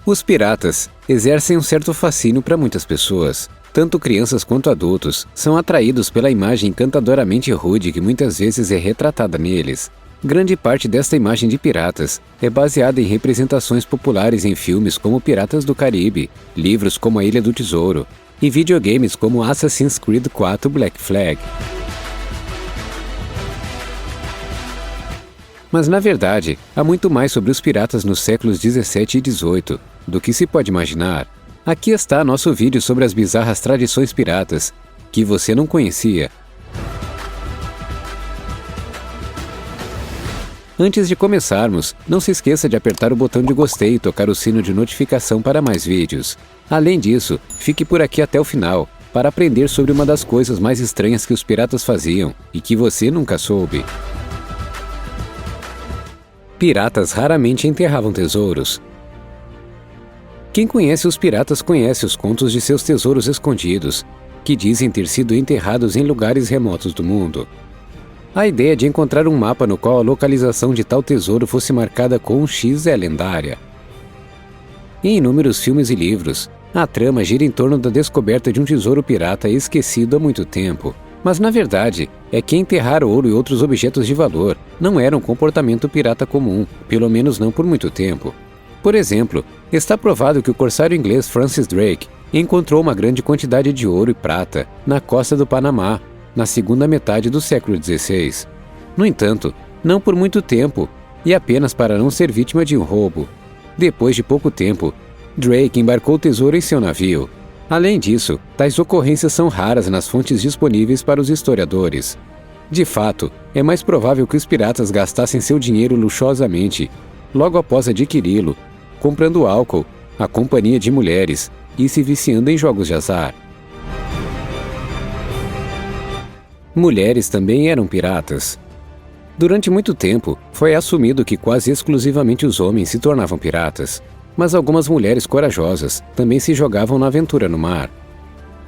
Os piratas exercem um certo fascínio para muitas pessoas. Tanto crianças quanto adultos são atraídos pela imagem encantadoramente rude que muitas vezes é retratada neles. Grande parte desta imagem de piratas é baseada em representações populares em filmes como Piratas do Caribe, livros como A Ilha do Tesouro e videogames como Assassin's Creed IV Black Flag. Mas na verdade, há muito mais sobre os piratas nos séculos 17 e 18 do que se pode imaginar. Aqui está nosso vídeo sobre as bizarras tradições piratas que você não conhecia. Antes de começarmos, não se esqueça de apertar o botão de gostei e tocar o sino de notificação para mais vídeos. Além disso, fique por aqui até o final para aprender sobre uma das coisas mais estranhas que os piratas faziam e que você nunca soube. Piratas raramente enterravam tesouros. Quem conhece os piratas conhece os contos de seus tesouros escondidos, que dizem ter sido enterrados em lugares remotos do mundo. A ideia de encontrar um mapa no qual a localização de tal tesouro fosse marcada com um X é lendária. Em inúmeros filmes e livros, a trama gira em torno da descoberta de um tesouro pirata esquecido há muito tempo. Mas na verdade, é que enterrar ouro e outros objetos de valor não era um comportamento pirata comum, pelo menos não por muito tempo. Por exemplo, está provado que o corsário inglês Francis Drake encontrou uma grande quantidade de ouro e prata na costa do Panamá, na segunda metade do século XVI. No entanto, não por muito tempo, e apenas para não ser vítima de um roubo. Depois de pouco tempo, Drake embarcou o tesouro em seu navio. Além disso, tais ocorrências são raras nas fontes disponíveis para os historiadores. De fato, é mais provável que os piratas gastassem seu dinheiro luxuosamente, logo após adquiri-lo, comprando álcool, a companhia de mulheres e se viciando em jogos de azar. Mulheres também eram piratas. Durante muito tempo, foi assumido que quase exclusivamente os homens se tornavam piratas. Mas algumas mulheres corajosas também se jogavam na aventura no mar.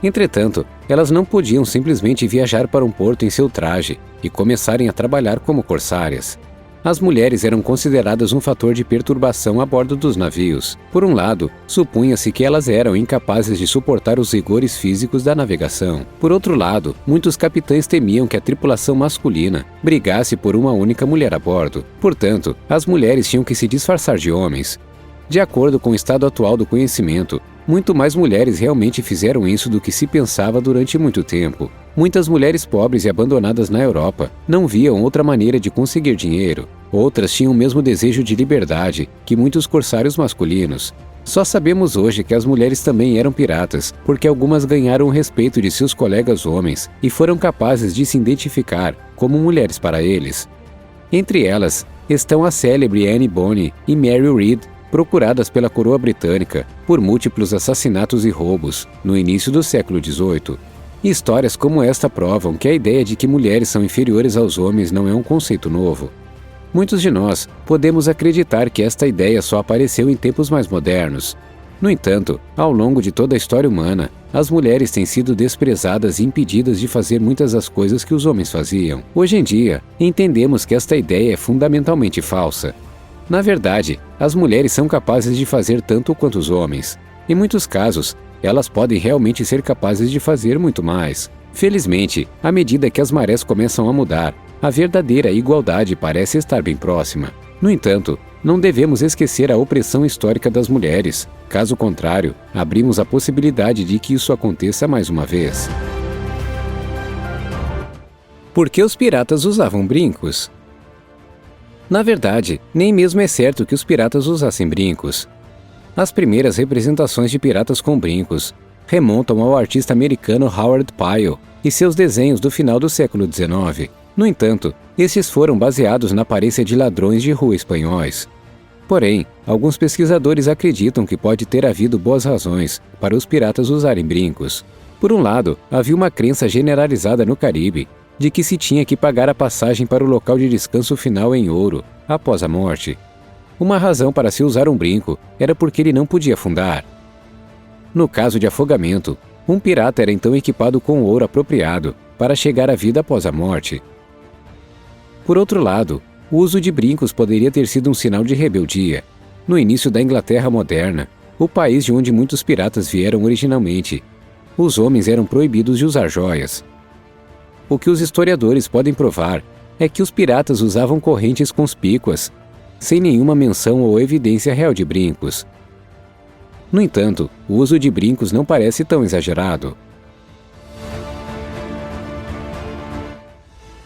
Entretanto, elas não podiam simplesmente viajar para um porto em seu traje e começarem a trabalhar como corsárias. As mulheres eram consideradas um fator de perturbação a bordo dos navios. Por um lado, supunha-se que elas eram incapazes de suportar os rigores físicos da navegação. Por outro lado, muitos capitães temiam que a tripulação masculina brigasse por uma única mulher a bordo. Portanto, as mulheres tinham que se disfarçar de homens. De acordo com o estado atual do conhecimento, muito mais mulheres realmente fizeram isso do que se pensava durante muito tempo. Muitas mulheres pobres e abandonadas na Europa não viam outra maneira de conseguir dinheiro. Outras tinham o mesmo desejo de liberdade que muitos corsários masculinos. Só sabemos hoje que as mulheres também eram piratas, porque algumas ganharam o respeito de seus colegas homens e foram capazes de se identificar como mulheres para eles. Entre elas estão a célebre Anne Bonny e Mary Read, procuradas pela coroa britânica por múltiplos assassinatos e roubos no início do século XVIII. Histórias como esta provam que a ideia de que mulheres são inferiores aos homens não é um conceito novo. Muitos de nós podemos acreditar que esta ideia só apareceu em tempos mais modernos. No entanto, ao longo de toda a história humana, as mulheres têm sido desprezadas e impedidas de fazer muitas das coisas que os homens faziam. Hoje em dia, entendemos que esta ideia é fundamentalmente falsa. Na verdade, as mulheres são capazes de fazer tanto quanto os homens. Em muitos casos, elas podem realmente ser capazes de fazer muito mais. Felizmente, à medida que as marés começam a mudar, a verdadeira igualdade parece estar bem próxima. No entanto, não devemos esquecer a opressão histórica das mulheres. Caso contrário, abrimos a possibilidade de que isso aconteça mais uma vez. Por que os piratas usavam brincos? Na verdade, nem mesmo é certo que os piratas usassem brincos. As primeiras representações de piratas com brincos remontam ao artista americano Howard Pyle e seus desenhos do final do século XIX. No entanto, estes foram baseados na aparência de ladrões de rua espanhóis. Porém, alguns pesquisadores acreditam que pode ter havido boas razões para os piratas usarem brincos. Por um lado, havia uma crença generalizada no Caribe de que se tinha que pagar a passagem para o local de descanso final em ouro, após a morte. Uma razão para se usar um brinco era porque ele não podia afundar. No caso de afogamento, um pirata era então equipado com o ouro apropriado para chegar à vida após a morte. Por outro lado, o uso de brincos poderia ter sido um sinal de rebeldia. No início da Inglaterra moderna, o país de onde muitos piratas vieram originalmente. Os homens eram proibidos de usar joias. O que os historiadores podem provar é que os piratas usavam correntes conspícuas, sem nenhuma menção ou evidência real de brincos. No entanto, o uso de brincos não parece tão exagerado.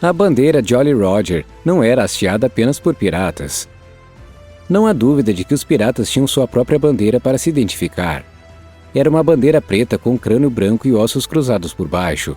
A bandeira Jolly Roger não era hasteada apenas por piratas. Não há dúvida de que os piratas tinham sua própria bandeira para se identificar. Era uma bandeira preta com crânio branco e ossos cruzados por baixo.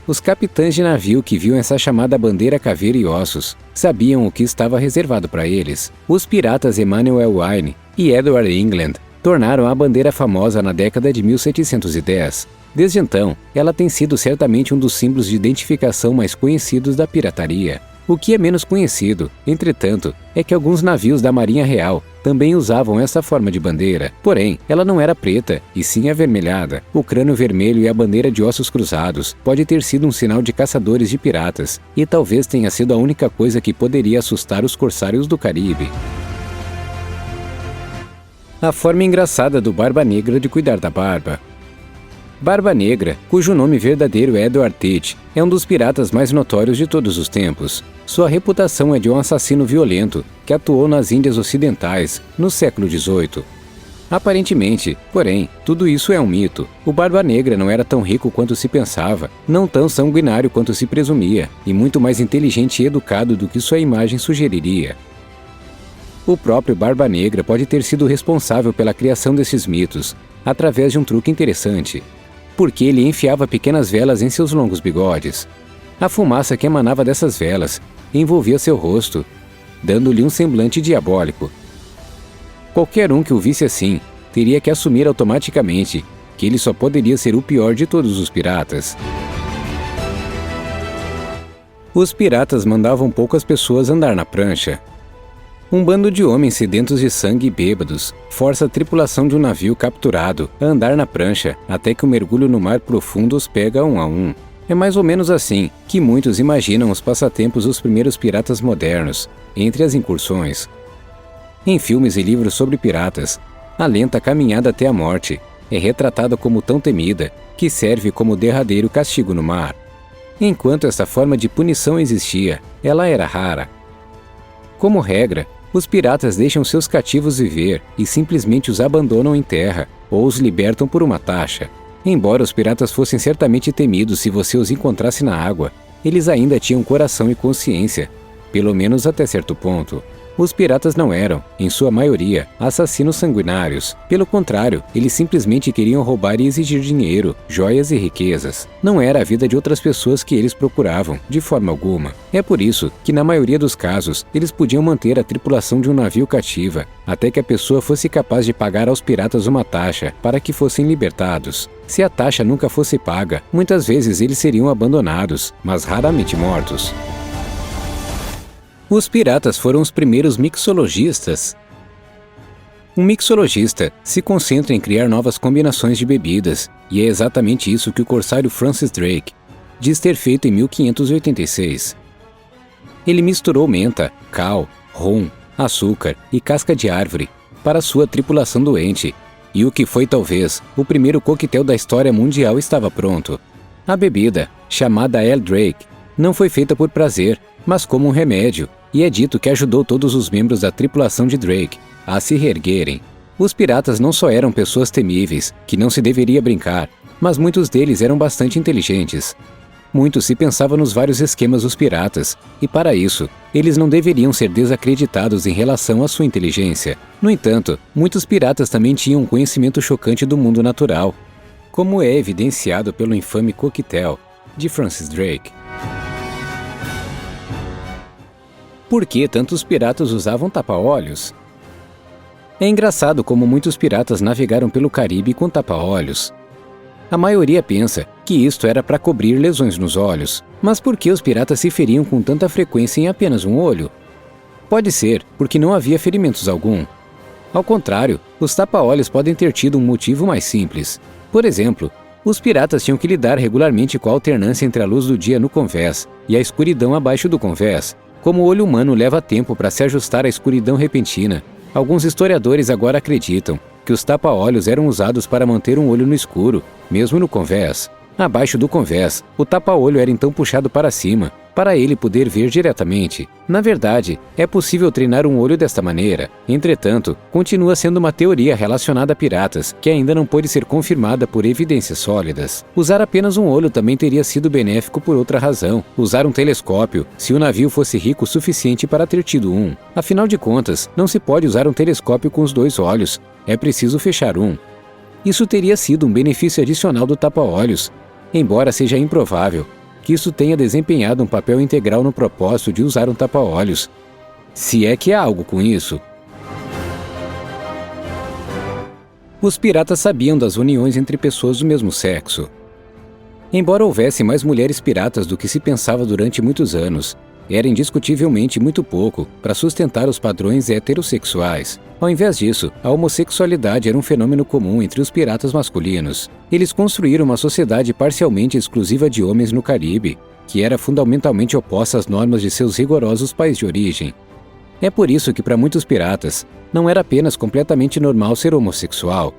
Os capitães de navio que viam essa chamada bandeira caveira e ossos sabiam o que estava reservado para eles. Os piratas Emmanuel Wine e Edward England tornaram a bandeira famosa na década de 1710. Desde então, ela tem sido certamente um dos símbolos de identificação mais conhecidos da pirataria. O que é menos conhecido, entretanto, é que alguns navios da Marinha Real também usavam essa forma de bandeira. Porém, ela não era preta, e sim avermelhada. O crânio vermelho e a bandeira de ossos cruzados pode ter sido um sinal de caçadores de piratas, e talvez tenha sido a única coisa que poderia assustar os corsários do Caribe. A forma engraçada do Barba Negra de cuidar da barba. Barba Negra, cujo nome verdadeiro é Edward Teach, é um dos piratas mais notórios de todos os tempos. Sua reputação é de um assassino violento que atuou nas Índias Ocidentais no século XVIII. Aparentemente, porém, tudo isso é um mito. O Barba Negra não era tão rico quanto se pensava, não tão sanguinário quanto se presumia, e muito mais inteligente e educado do que sua imagem sugeriria. O próprio Barba Negra pode ter sido responsável pela criação desses mitos, através de um truque interessante. Porque ele enfiava pequenas velas em seus longos bigodes. A fumaça que emanava dessas velas envolvia seu rosto, dando-lhe um semblante diabólico. Qualquer um que o visse assim teria que assumir automaticamente que ele só poderia ser o pior de todos os piratas. Os piratas mandavam poucas pessoas andar na prancha. Um bando de homens sedentos de sangue e bêbados força a tripulação de um navio capturado a andar na prancha até que o mergulho no mar profundo os pega um a um. É mais ou menos assim que muitos imaginam os passatempos dos primeiros piratas modernos, entre as incursões. Em filmes e livros sobre piratas, a lenta caminhada até a morte é retratada como tão temida que serve como derradeiro castigo no mar. Enquanto essa forma de punição existia, ela era rara. Como regra, os piratas deixam seus cativos viver e simplesmente os abandonam em terra ou os libertam por uma taxa. Embora os piratas fossem certamente temidos se você os encontrasse na água, eles ainda tinham coração e consciência, pelo menos até certo ponto. Os piratas não eram, em sua maioria, assassinos sanguinários. Pelo contrário, eles simplesmente queriam roubar e exigir dinheiro, joias e riquezas. Não era a vida de outras pessoas que eles procuravam, de forma alguma. É por isso que, na maioria dos casos, eles podiam manter a tripulação de um navio cativa, até que a pessoa fosse capaz de pagar aos piratas uma taxa para que fossem libertados. Se a taxa nunca fosse paga, muitas vezes eles seriam abandonados, mas raramente mortos. Os piratas foram os primeiros mixologistas. Um mixologista se concentra em criar novas combinações de bebidas, e é exatamente isso que o corsário Francis Drake diz ter feito em 1586. Ele misturou menta, cal, rum, açúcar e casca de árvore para sua tripulação doente, e o que foi talvez o primeiro coquetel da história mundial estava pronto. A bebida, chamada Ale Drake, não foi feita por prazer, mas como um remédio, e é dito que ajudou todos os membros da tripulação de Drake a se reerguerem. Os piratas não só eram pessoas temíveis, que não se deveria brincar, mas muitos deles eram bastante inteligentes. Muito se pensava nos vários esquemas dos piratas, e para isso, eles não deveriam ser desacreditados em relação à sua inteligência. No entanto, muitos piratas também tinham um conhecimento chocante do mundo natural, como é evidenciado pelo infame coquetel de Francis Drake. Por que tantos piratas usavam tapa-olhos? É engraçado como muitos piratas navegaram pelo Caribe com tapa-olhos. A maioria pensa que isto era para cobrir lesões nos olhos. Mas por que os piratas se feriam com tanta frequência em apenas um olho? Pode ser porque não havia ferimentos algum. Ao contrário, os tapa-olhos podem ter tido um motivo mais simples. Por exemplo, os piratas tinham que lidar regularmente com a alternância entre a luz do dia no convés e a escuridão abaixo do convés. Como o olho humano leva tempo para se ajustar à escuridão repentina, alguns historiadores agora acreditam que os tapa-olhos eram usados para manter um olho no escuro, mesmo no convés. Abaixo do convés, o tapa-olho era então puxado para cima, para ele poder ver diretamente. Na verdade, é possível treinar um olho desta maneira. Entretanto, continua sendo uma teoria relacionada a piratas, que ainda não pôde ser confirmada por evidências sólidas. Usar apenas um olho também teria sido benéfico por outra razão: usar um telescópio, se o navio fosse rico o suficiente para ter tido um. Afinal de contas, não se pode usar um telescópio com os dois olhos, é preciso fechar um. Isso teria sido um benefício adicional do tapa-olhos, embora seja improvável que isso tenha desempenhado um papel integral no propósito de usar um tapa-olhos. Se é que há algo com isso. Os piratas sabiam das uniões entre pessoas do mesmo sexo. Embora houvesse mais mulheres piratas do que se pensava durante muitos anos, era indiscutivelmente muito pouco para sustentar os padrões heterossexuais. Ao invés disso, a homossexualidade era um fenômeno comum entre os piratas masculinos. Eles construíram uma sociedade parcialmente exclusiva de homens no Caribe, que era fundamentalmente oposta às normas de seus rigorosos países de origem. É por isso que para muitos piratas, não era apenas completamente normal ser homossexual.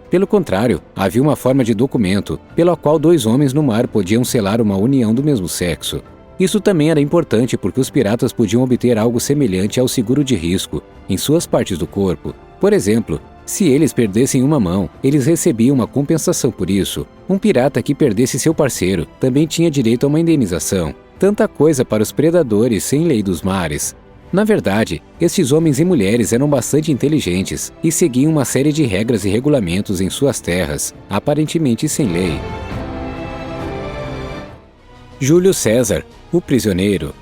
Pelo contrário, havia uma forma de documento pela qual dois homens no mar podiam selar uma união do mesmo sexo. Isso também era importante porque os piratas podiam obter algo semelhante ao seguro de risco em suas partes do corpo. Por exemplo, se eles perdessem uma mão, eles recebiam uma compensação por isso. Um pirata que perdesse seu parceiro também tinha direito a uma indenização. Tanta coisa para os predadores sem lei dos mares. Na verdade, estes homens e mulheres eram bastante inteligentes e seguiam uma série de regras e regulamentos em suas terras, aparentemente sem lei. Júlio César, o prisioneiro.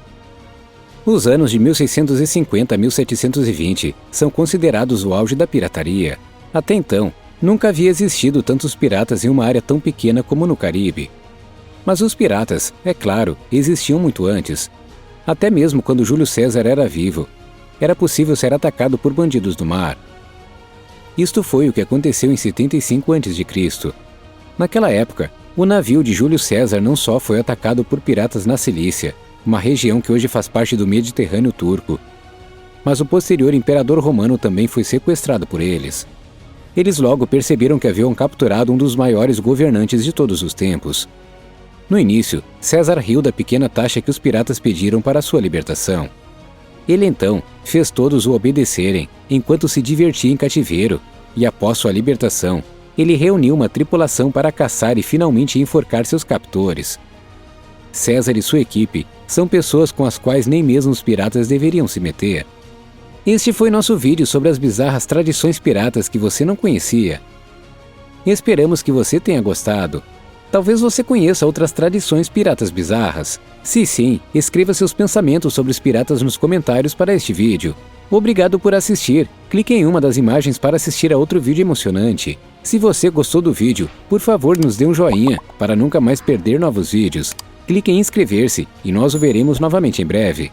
Os anos de 1650 a 1720 são considerados o auge da pirataria. Até então, nunca havia existido tantos piratas em uma área tão pequena como no Caribe. Mas os piratas, é claro, existiam muito antes. Até mesmo quando Júlio César era vivo, era possível ser atacado por bandidos do mar. Isto foi o que aconteceu em 75 a.C. Naquela época, o navio de Júlio César não só foi atacado por piratas na Cilícia, uma região que hoje faz parte do Mediterrâneo turco, mas o posterior imperador romano também foi sequestrado por eles. Eles logo perceberam que haviam capturado um dos maiores governantes de todos os tempos. No início, César riu da pequena taxa que os piratas pediram para sua libertação. Ele então fez todos o obedecerem, enquanto se divertia em cativeiro, e após sua libertação, ele reuniu uma tripulação para caçar e finalmente enforcar seus captores. César e sua equipe são pessoas com as quais nem mesmo os piratas deveriam se meter. Este foi nosso vídeo sobre as bizarras tradições piratas que você não conhecia. Esperamos que você tenha gostado. Talvez você conheça outras tradições piratas bizarras. Se sim, escreva seus pensamentos sobre os piratas nos comentários para este vídeo. Obrigado por assistir. Clique em uma das imagens para assistir a outro vídeo emocionante. Se você gostou do vídeo, por favor nos dê um joinha para nunca mais perder novos vídeos. Clique em inscrever-se e nós o veremos novamente em breve.